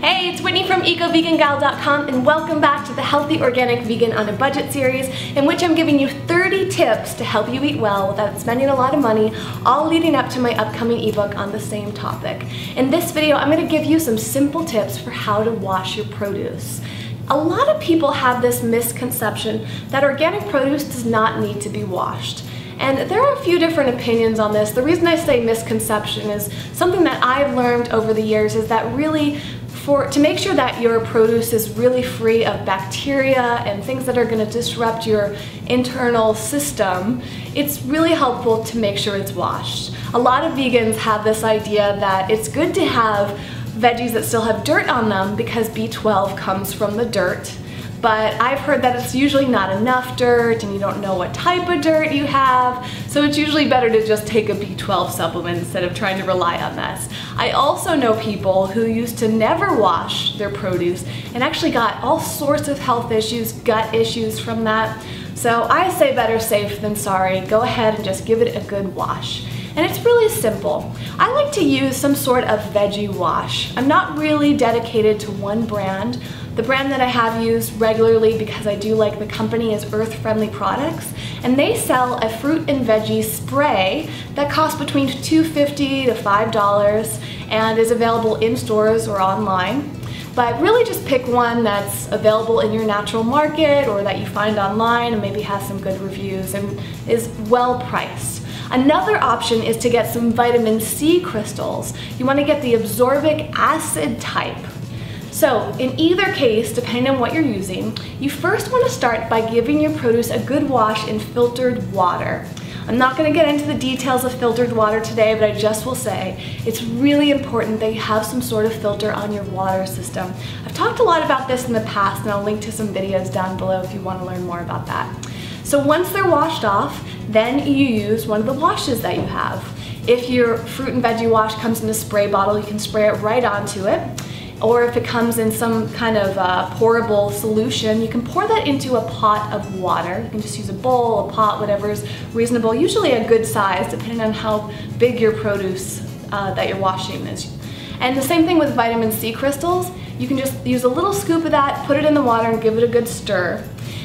Hey, it's Whitney from EcoVeganGal.com and welcome back to the Healthy Organic Vegan on a Budget series, in which I'm giving you 30 tips to help you eat well without spending a lot of money, all leading up to my upcoming ebook on the same topic. In this video, I'm going to give you some simple tips for how to wash your produce. A lot of people have this misconception that organic produce does not need to be washed. And there are a few different opinions on this. The reason I say misconception is something that I've learned over the years is that really to make sure that your produce is really free of bacteria and things that are going to disrupt your internal system, it's really helpful to make sure it's washed. A lot of vegans have this idea that it's good to have veggies that still have dirt on them because B12 comes from the dirt. But I've heard that it's usually not enough dirt and you don't know what type of dirt you have, so it's usually better to just take a B12 supplement instead of trying to rely on this. I also know people who used to never wash their produce and actually got all sorts of health issues, gut issues from that. So I say better safe than sorry. Go ahead and just give it a good wash. And it's really simple. I like to use some sort of veggie wash. I'm not really dedicated to one brand. The brand that I have used regularly, because I do like the company, is Earth Friendly Products, and they sell a fruit and veggie spray that costs between $2.50 to $5 and is available in stores or online. But really just pick one that's available in your natural market or that you find online and maybe has some good reviews and is well priced. Another option is to get some vitamin C crystals. You want to get the ascorbic acid type. So in either case, depending on what you're using, you first want to start by giving your produce a good wash in filtered water. I'm not going to get into the details of filtered water today, but I just will say it's really important that you have some sort of filter on your water system. I've talked a lot about this in the past, and I'll link to some videos down below if you want to learn more about that. So once they're washed off, then you use one of the washes that you have. If your fruit and veggie wash comes in a spray bottle, you can spray it right onto it. Or if it comes in some kind of pourable solution, you can pour that into a pot of water. You can just use a bowl, a pot, whatever's reasonable, usually a good size, depending on how big your produce that you're washing is. And the same thing with vitamin C crystals. You can just use a little scoop of that, put it in the water, and give it a good stir.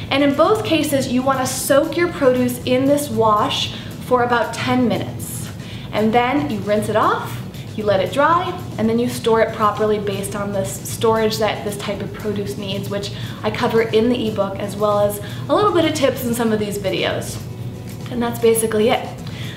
And in both cases, you want to soak your produce in this wash for about 10 minutes. And then you rinse it off. You let it dry, and then you store it properly based on the storage that this type of produce needs, which I cover in the ebook, as well as a little bit of tips in some of these videos. And that's basically it.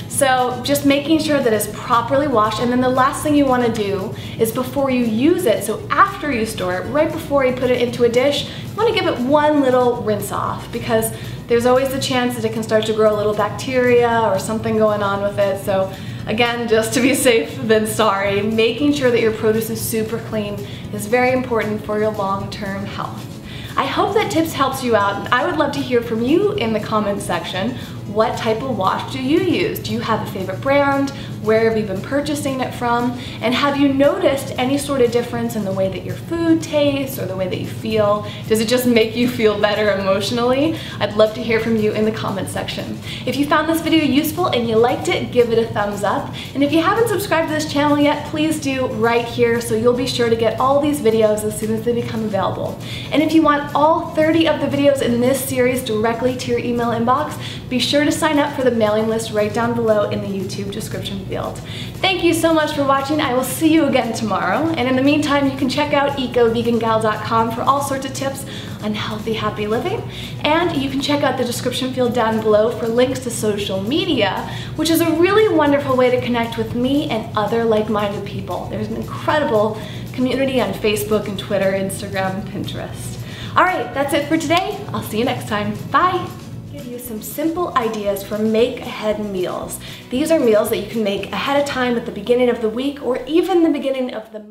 So just making sure that it's properly washed, and then the last thing you want to do is before you use it, so after you store it, right before you put it into a dish, you want to give it one little rinse off, because there's always the chance that it can start to grow a little bacteria or something going on with it. So again, just to be safe than sorry, making sure that your produce is super clean is very important for your long-term health. I hope that tips helps you out, and I would love to hear from you in the comments section. What type of wash do you use? Do you have a favorite brand? Where have you been purchasing it from? And have you noticed any sort of difference in the way that your food tastes or the way that you feel? Does it just make you feel better emotionally? I'd love to hear from you in the comments section. If you found this video useful and you liked it, give it a thumbs up. And if you haven't subscribed to this channel yet, please do right here, so you'll be sure to get all these videos as soon as they become available. And if you want all 30 of the videos in this series directly to your email inbox, be sure to sign up for the mailing list right down below in the YouTube description field. Thank you so much for watching. I will see you again tomorrow. And in the meantime, you can check out EcoVeganGal.com for all sorts of tips on healthy, happy living. And you can check out the description field down below for links to social media, which is a really wonderful way to connect with me and other like-minded people. There's an incredible community on Facebook and Twitter, Instagram, and Pinterest. All right, that's it for today. I'll see you next time. Bye. Give you some simple ideas for make-ahead meals. These are meals that you can make ahead of time at the beginning of the week or even the beginning of the month.